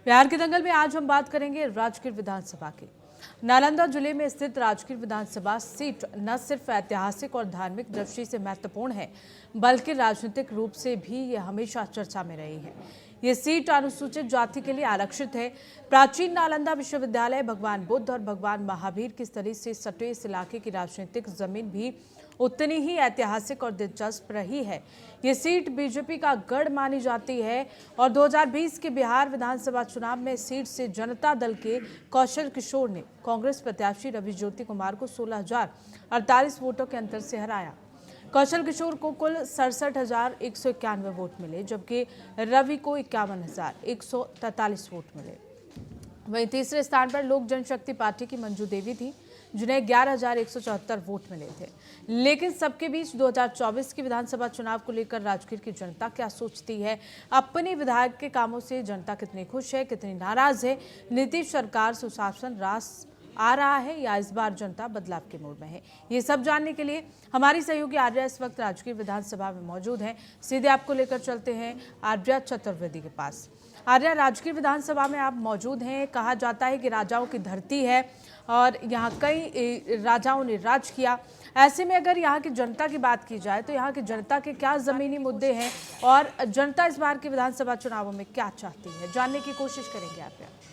बिहार के दंगल में आज हम बात करेंगे राजगीर विधानसभा की। नालंदा जिले में स्थित राजगीर विधानसभा सीट न सिर्फ ऐतिहासिक और धार्मिक दृष्टि से महत्वपूर्ण है, बल्कि राजनीतिक रूप से भी ये हमेशा चर्चा में रही है। ये सीट अनुसूचित जाति के लिए आरक्षित है। प्राचीन नालंदा विश्वविद्यालय, भगवान बुद्ध और भगवान महावीर की स्थली से सटे इस इलाके की राजनीतिक जमीन भी उतनी ही ऐतिहासिक और दिलचस्प रही है। ये सीट बीजेपी का गढ़ मानी जाती है और 2020 के बिहार विधानसभा चुनाव में सीट से जनता दल के कौशल किशोर ने कांग्रेस प्रत्याशी रवि ज्योति कुमार को 16,048 वोटों के अंतर से हराया। कौशल किशोर को कुल 67,191 वोट मिले, जबकि रवि को 51,143 वोट मिले। वहीं तीसरे स्थान पर लोक जनशक्ति पार्टी की मंजू देवी थी, जिन्हें 11,174 वोट मिले थे। लेकिन सबके बीच 2024 के विधानसभा चुनाव को लेकर राजगीर की जनता क्या सोचती है, अपने विधायक के कामों से जनता कितनी खुश है, कितनी नाराज है, नीतीश सरकार सुशासन रास आ रहा है या इस बार जनता बदलाव के मूड में है, ये सब जानने के लिए हमारी सहयोगी आर्या इस वक्त राजगीर विधानसभा में मौजूद हैं। सीधे आपको लेकर चलते हैं आर्या चतुर्वेदी के पास। आर्या, राजगीर विधानसभा में आप मौजूद हैं। कहा जाता है कि राजाओं की धरती है और यहाँ कई राजाओं ने राज किया। ऐसे में अगर यहाँ की जनता की बात की जाए तो यहाँ की जनता के क्या जमीनी मुद्दे हैं और जनता इस बार के विधानसभा चुनावों में क्या चाहती है, जानने की कोशिश करेंगे आप।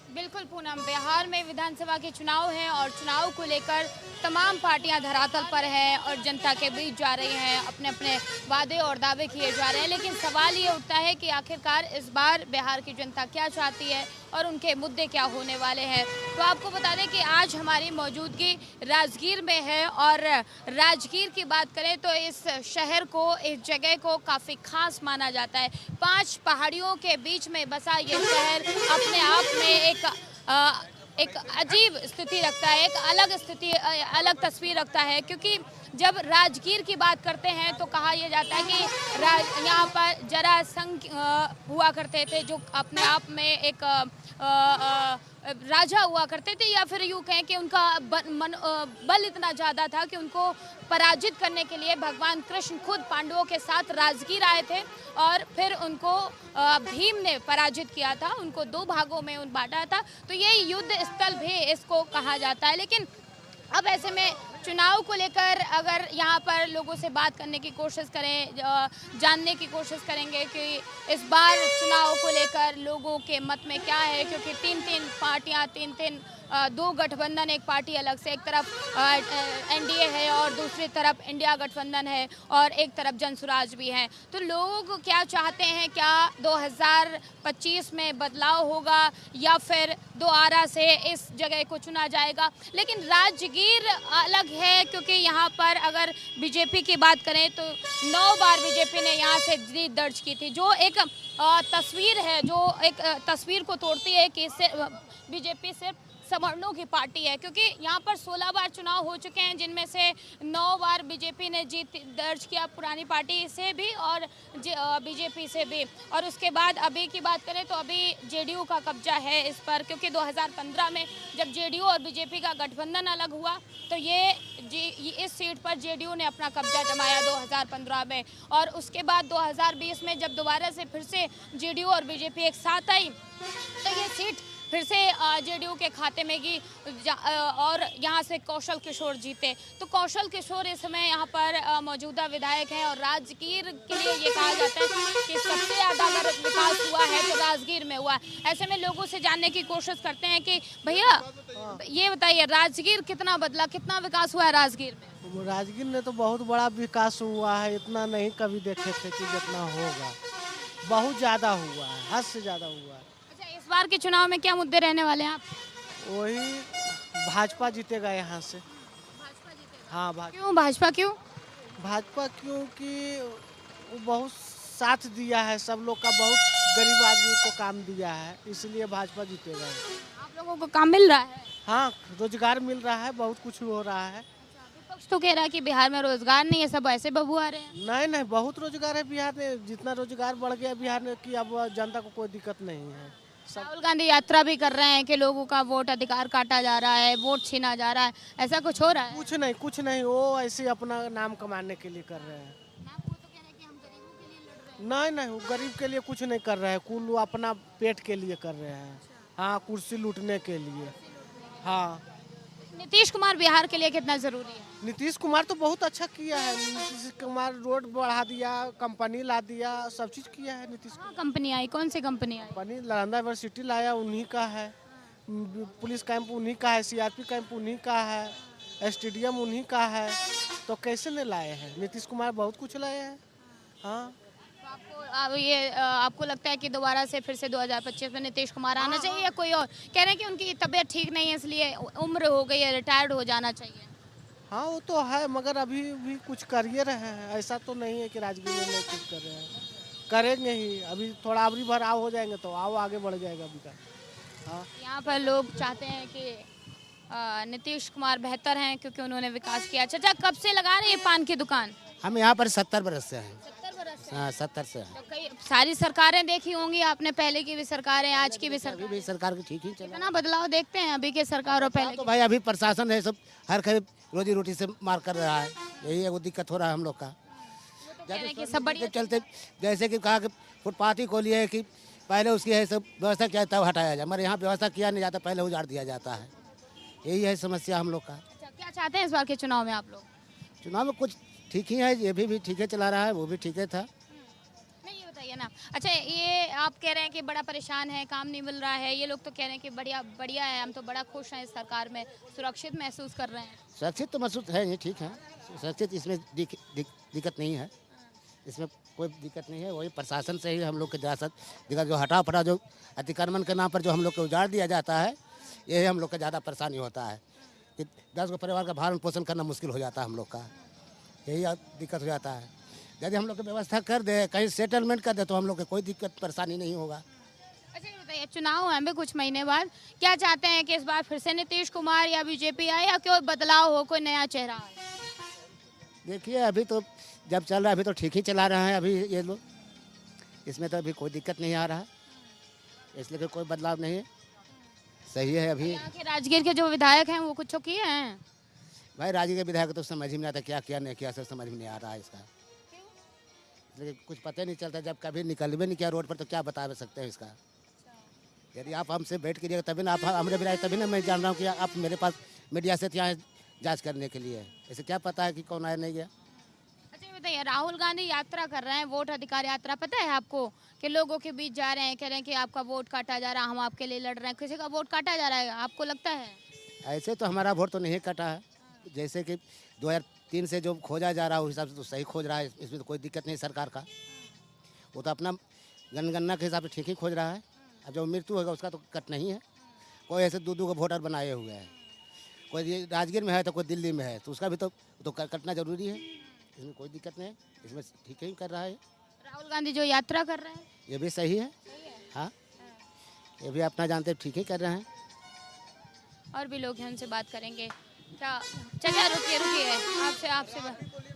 बिल्कुल पूनम, बिहार में विधानसभा के चुनाव हैं और चुनाव को लेकर तमाम पार्टियां धरातल पर हैं और जनता के बीच जा रही हैं, अपने अपने वादे और दावे किए जा रहे हैं। लेकिन सवाल ये उठता है कि आखिरकार इस बार बिहार की जनता क्या चाहती है और उनके मुद्दे क्या होने वाले हैं। तो आपको बता दें कि आज हमारी मौजूदगी राजगीर में है और राजगीर की बात करें तो इस शहर को, इस जगह को काफ़ी खास माना जाता है। 5 पहाड़ियों के बीच में बसा ये शहर अपने आप में एक अजीब स्थिति रखता है, एक अलग तस्वीर रखता है। क्योंकि जब राजगीर की बात करते हैं तो कहा यह जाता है कि यहाँ पर जरासंध हुआ करते थे, जो अपने आप में एक राजा हुआ करते थे, या फिर यूँ कहें कि उनका बल इतना ज़्यादा था कि उनको पराजित करने के लिए भगवान कृष्ण खुद पांडवों के साथ राजगीर आए थे और फिर उनको भीम ने पराजित किया था, उनको 2 भागों में बांटा था। तो ये युद्ध स्थल भी इसको कहा जाता है। लेकिन अब ऐसे में चुनाव को लेकर अगर यहाँ पर लोगों से बात करने की कोशिश करें, जानने की कोशिश करेंगे कि इस बार चुनाव को लेकर लोगों के मत में क्या है, क्योंकि 3 पार्टियाँ, 2 गठबंधन, एक पार्टी अलग से, एक तरफ एनडीए है और दूसरी तरफ इंडिया गठबंधन है और एक तरफ जनसुराज भी है। तो लोग क्या चाहते हैं, क्या 2025 में बदलाव होगा या फिर दोबारा से इस जगह को चुना जाएगा। लेकिन राजगीर अलग है, क्योंकि यहाँ पर अगर बीजेपी की बात करें तो 9 बार बीजेपी ने यहाँ से जीत दर्ज की थी, जो एक तस्वीर है, जो एक तस्वीर को तोड़ती है कि बीजेपी सिर्फ सवर्णों की पार्टी है। क्योंकि यहाँ पर 16 बार चुनाव हो चुके हैं, जिनमें से 9 बार बीजेपी ने जीत दर्ज किया, पुरानी पार्टी से भी और बीजेपी से भी। और उसके बाद अभी की बात करें तो अभी जेडीयू का कब्जा है इस पर, क्योंकि 2015 में जब जेडीयू और बीजेपी का गठबंधन अलग हुआ तो ये इस सीट पर जेडीयू ने अपना कब्जा जमाया 2015 में। और उसके बाद 2020 में जब दोबारा से फिर से जेडीयू और बीजेपी एक साथ आई तो ये सीट फिर से जेडीयू के खाते में गई और यहाँ से कौशल किशोर जीते। तो कौशल किशोर इस समय यहाँ पर मौजूदा विधायक हैं और राजगीर के लिए ये कहा जाता है कि सबसे ज़्यादा अगर विकास हुआ है तो राजगीर में हुआ है। ऐसे में लोगों से जानने की कोशिश करते हैं कि भैया ये बताइए, राजगीर कितना बदला, कितना विकास हुआ है राजगीर में? राजगीर में तो बहुत बड़ा विकास हुआ है, इतना नहीं कभी देखे थे कि जितना होगा, बहुत ज़्यादा हुआ है, हद से ज़्यादा हुआ है। इस बार के चुनाव में क्या मुद्दे रहने वाले हैं आप? वही भाजपा जीतेगा यहाँ से। भाजपा जीतेगा? हाँ, भाजपा। क्यों भाजपा, क्यों? भाजपा क्योंकि वो बहुत साथ दिया है, सब लोग का बहुत गरीब आदमी को काम दिया है, इसलिए भाजपा जीतेगा। आप लोगों को काम मिल रहा है? हाँ, रोजगार मिल रहा है, बहुत कुछ हो रहा है। विपक्ष तो कह रहा है कि बिहार में रोजगार नहीं है, सब ऐसे बबू आ रहे हैं। नहीं, बहुत रोजगार है बिहार में, जितना रोजगार बढ़ गया बिहार में कि अब जनता को कोई दिक्कत नहीं है। राहुल गांधी यात्रा भी कर रहे हैं कि लोगों का वोट अधिकार काटा जा रहा है, वोट छीना जा रहा है, ऐसा कुछ हो रहा है? कुछ नहीं, वो ऐसे अपना नाम कमाने के लिए कर रहे हैं। वो तो कह रहे हैं कि हम गरीबों के लिए लड़ रहे हैं। नहीं, वो गरीब के लिए कुछ नहीं कर रहे हैं, कुल अपना पेट के लिए कर रहे हैं। हाँ, कुर्सी लूटने के लिए। हाँ, नीतीश कुमार बिहार के लिए कितना जरूरी है? नीतीश कुमार तो बहुत अच्छा किया है। नीतीश कुमार रोड बढ़ा दिया, कंपनी ला दिया, सब चीज़ किया है नीतीश हाँ, कंपनी आई, कौन सी कंपनी आई? कंपनी। नालंदा यूनिवर्सिटी लाया, उन्हीं का है। पुलिस कैंप उन्हीं का है, सीआरपी कैंप उन्हीं का है, स्टेडियम उन्हीं का है। तो कैसे नहीं लाए हैं? नीतीश कुमार बहुत कुछ लाए हैं। हाँ, तो आपको लगता है कि दोबारा से फिर से 2025 में नीतीश कुमार आना चाहिए या कोई और? कह रहे हैं कि उनकी तबीयत ठीक नहीं है इसलिए उम्र हो गई है, रिटायर्ड हो जाना चाहिए। हाँ, वो तो है, मगर अभी भी कुछ कर ही रहे हैं। ऐसा तो नहीं है कि राजगीर में नहीं कुछ कर रहे हैं, करेंगे ही। अभी थोड़ा अबरी भर आओ हो जाएंगे तो आओ आगे बढ़ जाएगा विकास। हाँ, यहाँ पर लोग चाहते हैं कि नीतीश कुमार बेहतर हैं क्योंकि उन्होंने विकास किया। चाचा कब से लगा रहे हैं पान की दुकान? हम यहाँ पर 70 बरस से हैं। 70 बरस से। हाँ, 70 से हैं। तो कई सारी सरकारें देखी होंगी आपने, पहले की भी सरकारें, आज की भी अभी सरकार। भी सरकार की ठीक ही चला। कितना बदलाव देखते हैं अभी के सरकार और पहले तो की? भाई अभी प्रशासन है सब हर कहीं रोजी रोटी से मार कर रहा है, यही एगो दिक्कत हो रहा है हम लोग का। कह रहे हैं कि सब बढ़िया चलते जैसे कि कहा कि फुटपाथ ही खोली है कि पहले उसकी है सब व्यवस्था किया तब हटाया जाए, मगर यहाँ व्यवस्था किया नहीं जाता, पहले उजाड़ दिया जाता है। यही है समस्या हम लोग का। अच्छा, क्या चाहते हैं इस बार के चुनाव में आप लोग? चुनाव में कुछ ठीक ही है, ये भी ठीक है चला रहा है, वो भी ठीक है था। नहीं, ये बताइए ना। अच्छा, ये आप कह रहे हैं कि बड़ा परेशान है, काम नहीं मिल रहा है, ये लोग तो कह रहे हैं कि बढ़िया बढ़िया है, हम तो बड़ा खुश हैं इस सरकार में, सुरक्षित महसूस कर रहे हैं। सुरक्षित तो महसूस है, ये ठीक है, सुरक्षित इसमें दिक्कत नहीं है, इसमें कोई दिक्कत नहीं है। वही प्रशासन से ही हम लोग के दिक्कत जो हटा फटा जो अतिक्रमण के नाम पर जो हम लोग को उजाड़ दिया जाता है, यही हम लोग का ज़्यादा परेशानी होता है कि 10 गो परिवार का भरण पोषण करना मुश्किल हो जाता है हम लोग का, यही दिक्कत हो जाता है। यदि हम लोग की व्यवस्था कर दे, कहीं सेटलमेंट कर दे तो हम लोग को कोई दिक्कत परेशानी नहीं होगा। अच्छा, ये बताइए, चुनाव है अभी कुछ महीने बाद, क्या चाहते हैं कि इस बार फिर से नीतीश कुमार या बीजेपी आए या कोई बदलाव हो, कोई नया चेहरा आए? देखिए अभी तो जब चल रहा है अभी तो ठीक ही चला रहे हैं अभी ये लोग, इसमें तो अभी कोई दिक्कत नहीं आ रहा है, इसलिए कि कोई बदलाव नहीं है, सही है अभी। यहाँ के राजगीर के जो विधायक हैं वो कुछ किए हैं? भाई राजगीर के विधायक तो समझ ही नहीं आता क्या किया नहीं किया, सब समझ में नहीं आ रहा है इसका, इसलिए कुछ पता नहीं चलता। जब कभी निकल भी नहीं किया रोड पर तो क्या बता सकते हैं इसका। यदि आप हमसे बैठ के तभी ना आप हमारे विधायक, तभी ना मैं जान रहा हूँ कि आप मेरे पास मीडिया से यहाँ जाँच करने के लिए, ऐसे क्या पता है कि कौन आया नहीं गया। अच्छा, ये बताइए, राहुल गांधी यात्रा कर रहे हैं, वोट अधिकार यात्रा, पता है आपको कि लोगों के बीच जा रहे हैं, कह रहे हैं कि आपका वोट काटा जा रहा है, हम आपके लिए लड़ रहे हैं, किसी का वोट काटा जा रहा है, आपको लगता है? ऐसे तो हमारा वोट तो नहीं कटा है, जैसे कि 2003 से जो खोजा जा रहा है उस हिसाब से तो सही खोज रहा है, इसमें तो कोई दिक्कत नहीं सरकार का, वो तो अपना जनगणना के हिसाब से ठीक ही खोज रहा है। अब जो मृत्यु होगा उसका तो कट नहीं है, कोई ऐसे दो को वोटर बनाए हुए हैं, कोई राजगीर में है तो कोई दिल्ली में है, तो उसका भी तो कटना जरूरी है, इसमें कोई दिक्कत नहीं है, इसमें ठीक ही कर रहा है। राहुल गांधी जो यात्रा कर रहे हैं ये भी सही है, हाँ, ये भी अपना जानते ठीक ही कर रहे हैं। और भी लोग हैं, उनसे बात करेंगे। क्या चाचा, रुकिए आपसे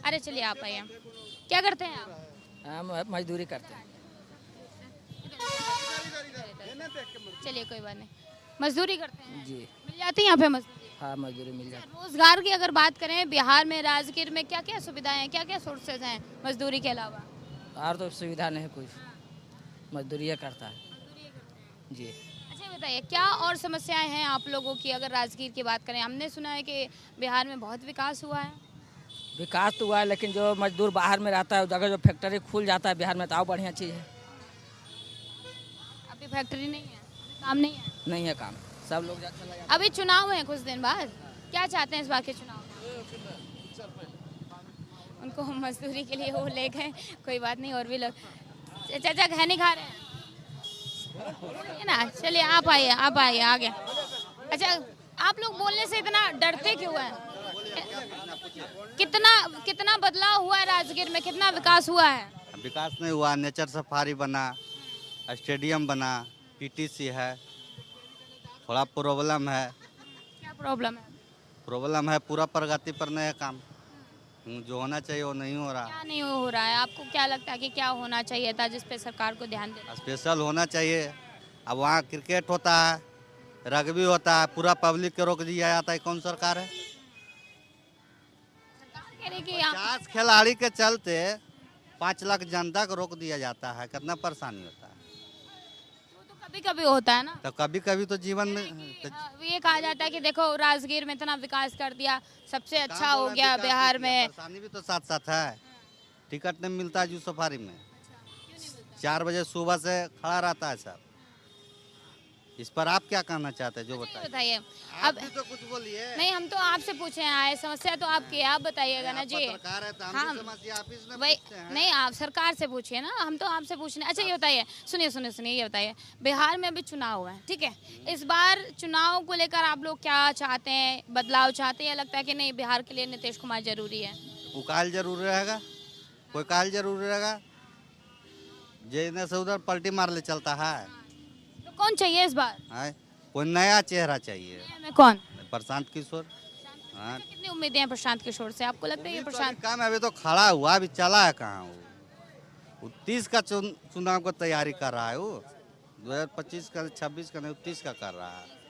अरे चलिए आप आइए। क्या करते हैं आप? हम मजदूरी करते हैं। चलिए कोई बात नहीं, मजदूरी करते हैं जी मिल जाती है यहाँ पे मजदूरी? हाँ, मजदूरी मिल जाती रोजगार की अगर बात करें, बिहार में राजगीर में क्या क्या सुविधाएं हैं, क्या क्या सोर्सेज हैं मजदूरी के अलावा? है, और तो सुविधा नहीं कुछ, मजदूरी करता है जी। अच्छा, बताइए क्या और समस्याएं हैं आप लोगों की अगर राजगीर की बात करें? हमने सुना है कि बिहार में बहुत विकास हुआ है। विकास तो हुआ है, लेकिन जो मजदूर बाहर में रहता है उस जगह जो फैक्ट्री खुल जाता है बिहार में तो और बढ़िया चीज़ है। अभी फैक्ट्री नहीं है, काम नहीं है, नहीं है काम, सब लोग चला जाता अभी चुनाव है कुछ दिन बाद, क्या चाहते हैं इस बार के चुनाव में? उनको मजदूरी के लिए वो ले गए, कोई बात नहीं, और भी लोग। चाचा घर नहीं खा रहे हैं है ना? चलिए आप आइए आगे। अच्छा, आप लोग बोलने से इतना डरते क्यों हैं? कितना बदलाव हुआ है राजगीर में, कितना विकास हुआ है? विकास नहीं हुआ, नेचर सफारी बना, स्टेडियम बना, पीटीसी है, थोड़ा प्रॉब्लम है। क्या प्रॉब्लम है? प्रॉब्लम है पूरा प्रगति पर नहीं है काम, जो होना चाहिए वो नहीं हो रहा। क्या नहीं हो रहा है? आपको क्या लगता है कि क्या होना चाहिए था जिस पे सरकार को ध्यान देना? स्पेशल होना चाहिए। अब वहाँ क्रिकेट होता है, रग्बी होता है, पूरा पब्लिक को रोक दिया जाता है, कौन सरकार है? सरकार कह रही कि 50 खिलाड़ी के चलते 5 लाख जनता को रोक दिया जाता है, कितना परेशानी होता है। वो तो कभी कभी होता है ना। तो कभी कभी तो जीवन में तो ये कहा जाता है कि देखो राजगीर में इतना विकास कर दिया, सबसे अच्छा हो गया बिहार में। परेशानी भी तो साथ साथ है, टिकट नहीं मिलता है जू सफारी में। 4 बजे सुबह से खड़ा रहता है सब। इस पर आप क्या कहना चाहते हैं, जो ये बताइए। बताइए आप अब। भी तो कुछ बोलिए। नहीं, हम तो आपसे पूछे आए, समस्या तो आपकी है, आप बताइएगा ना आप जी। पत्रकार है तो हम हाँ, भी समस्या आप इसने वही पूछते हैं। नहीं, आप सरकार से पूछिए ना, हम तो आपसे पूछने। अच्छा ये बताइए, सुनिए सुनिए सुनिए, ये बताइए बिहार में अभी चुनाव हुआ है, ठीक है, इस बार चुनाव को लेकर आप लोग क्या चाहते हैं, बदलाव चाहते हैं, या लगता है कि नहीं बिहार के लिए नीतीश कुमार जरूरी है? वो काल जरूर रहेगा, कोई काल जरूर रहेगा, जे इधर से उधर पलटी मार ले चलता है। तो कौन चाहिए इस बार? हाँ, कोई नया चेहरा चाहिए। में कौन? प्रशांत किशोर। हाँ, कितनी उम्मीदें हैं प्रशांत किशोर से, आपको लगता है ये तो अभी प्रशांत? काम है, अभी तो खड़ा हुआ, अभी चला है कहाँ वो 30 का चुनाव को तैयारी कर रहा है वो, 2025 का 26 का नहीं 30 का कर रहा है।